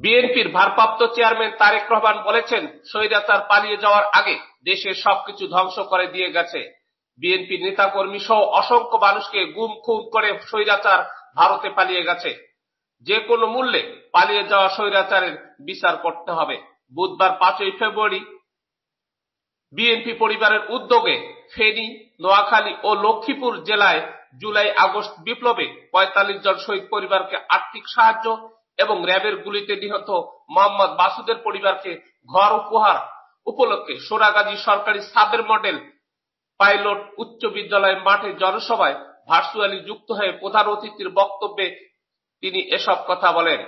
বিএনপির ভারপ্রাপ্ত চেয়ারম্যান তারেক রহমান বলেছেন, স্বৈরাচার পালিয়ে যাওয়ার আগে দেশের সবকিছু ধ্বংস করে দিয়ে গেছে। বিএনপির নেতাকর্মী সহ অসংখ্য মানুষকে গুম খুন করে স্বৈরাচার ভারতে পালিয়ে গেছে। যে কোনো মূল্যে পালিয়ে যাওয়া স্বৈরাচারের বিচার করতে হবে। বুধবার 5ই ফেব্রুয়ারি বিএনপি পরিবারের উদ্যোগে ফেনী, নোয়াখালী ও লক্ষ্মীপুর জেলায় জুলাই আগস্ট বিপ্লবে ৪৫ জন শহীদ পরিবারকে আর্থিক সাহায্য এবং র্যাবের গুলিতে নিহত মোহাম্মদ মাসুদের পরিবারকে ঘর উপহার উপলক্ষে সোনাগাজী সরকারি সাবের মডেল পাইলট উচ্চ বিদ্যালয় মাঠে জনসভায় ভার্চুয়ালি যুক্ত হয়ে প্রধান অতিথির বক্তব্যে তিনি এসব কথা বলেন।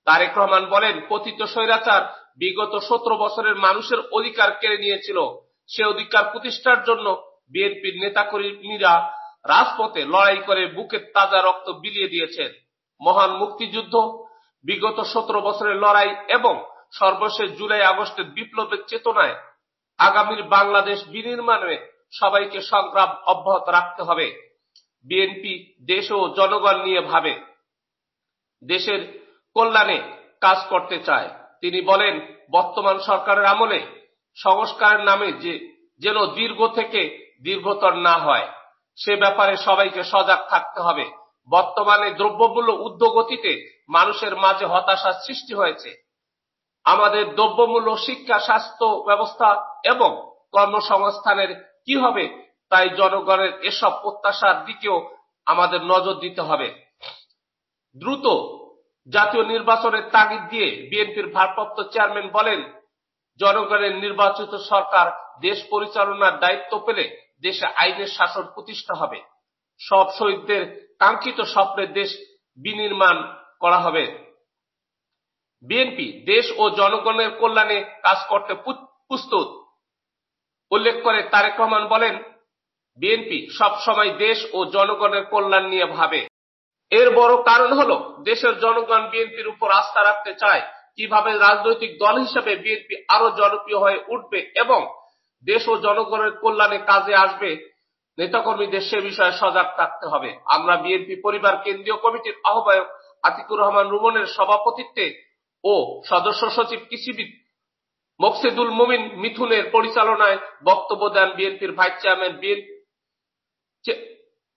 তারেক রহমান বলেন, পতিত স্বৈরাচার বিগত ১৭ বছরের মানুষের অধিকার কেড়ে নিয়েছিল। সে অধিকার প্রতিষ্ঠার জন্য বিএনপির নেতাকর্মীরা রাজপথে লড়াই করে বুকের তাজা রক্ত বিলিয়ে দিয়েছেন। মহান মুক্তিযুদ্ধ, বিগত ১৭ বছরের লড়াই এবং সর্বশেষ জুলাই আগস্টের বিপ্লবের চেতনায় আগামীর বাংলাদেশ বিনির্মাণে সবাইকে সংগ্রাম অব্যাহত রাখতে হবে। বিএনপি দেশ ও জনগণ নিয়ে ভাবে, দেশের কল্যাণে কাজ করতে চায়। তিনি বলেন, বর্তমান সরকারের আমলে সংস্কারের নামে যেন দীর্ঘ থেকে দীর্ঘতর না হয়, সে ব্যাপারে সবাইকে সজাগ থাকতে হবে। বর্তমানে দ্রব্যমূল্য ঊর্ধ্বগতিতে মানুষের মাঝে হতাশার সৃষ্টি হয়েছে। আমাদের দ্রব্যমূল্য, শিক্ষা, স্বাস্থ্য ব্যবস্থা এবং কর্মসংস্থানের কি হবে, তাই জনগণের এসব প্রত্যাশার দিকেও আমাদের নজর দিতে হবে। দ্রুত জাতীয় নির্বাচনের তাগিদ দিয়ে বিএনপির ভারপ্রাপ্ত চেয়ারম্যান বলেন, জনগণের নির্বাচিত সরকার দেশ পরিচালনার দায়িত্ব পেলে দেশে আইনের শাসন প্রতিষ্ঠা হবে। সব শহীদদের কাঙ্ক্ষিত স্বপ্নের দেশ বিনির্মাণ করা হবে। বিএনপি দেশ ও জনগণের কল্যাণে কাজ করতে প্রস্তুত উল্লেখ করে তারেক রহমান বলেন, বিএনপি সবসময় দেশ ও জনগণের কল্যাণ নিয়ে ভাবে। এর বড় কারণ হলো দেশের জনগণ বিএনপির উপর আস্থা রাখতে চায়। কিভাবে রাজনৈতিক দল হিসেবে বিএনপি আরো জনপ্রিয় হয়ে উঠবে এবং দেশ ও জনগণের কল্যাণে কাজে আসবে, নেতাকর্মীদের সে বিষয়ে সজাগ থাকতে হবে। আমরা বিএনপি পরিবার কেন্দ্রীয় কমিটির আহ্বায়ক আতিকুর রহমান রুমনের সভাপতিত্বে ও সদস্য সচিব কৃষিবিদ মোকসেদুল মুমিন মিথুনের পরিচালনায় বক্তব্য দেন বিএনপির ভাইস চেয়ারম্যান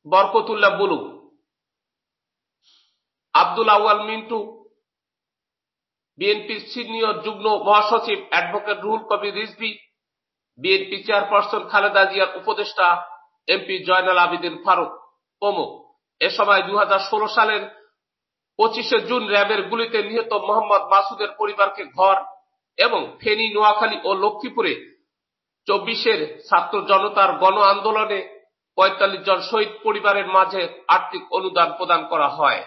বরকতুল্লাহ বুলু, আব্দুল আউয়াল মিন্টু, বিএনপির সিনিয়র যুগ্ম মহাসচিব অ্যাডভোকেট রুহুল কবির রিজভী, বিএনপি চেয়ারপারসন খালেদা জিয়ার উপদেষ্টা এমপি জয়নাল আবেদিন ফারুক প্রমুখ। এ সময় 2016 সালের 25শে জুন র্যাবের গুলিতে নিহত মোহাম্মদ মাসুদের পরিবারকে ঘর এবং ফেনী, নোয়াখালী ও লক্ষ্মীপুরে 24-এর ছাত্র জনতার গণ আন্দোলনে ৪৫ জন শহীদ পরিবারের মাঝে আর্থিক অনুদান প্রদান করা হয়।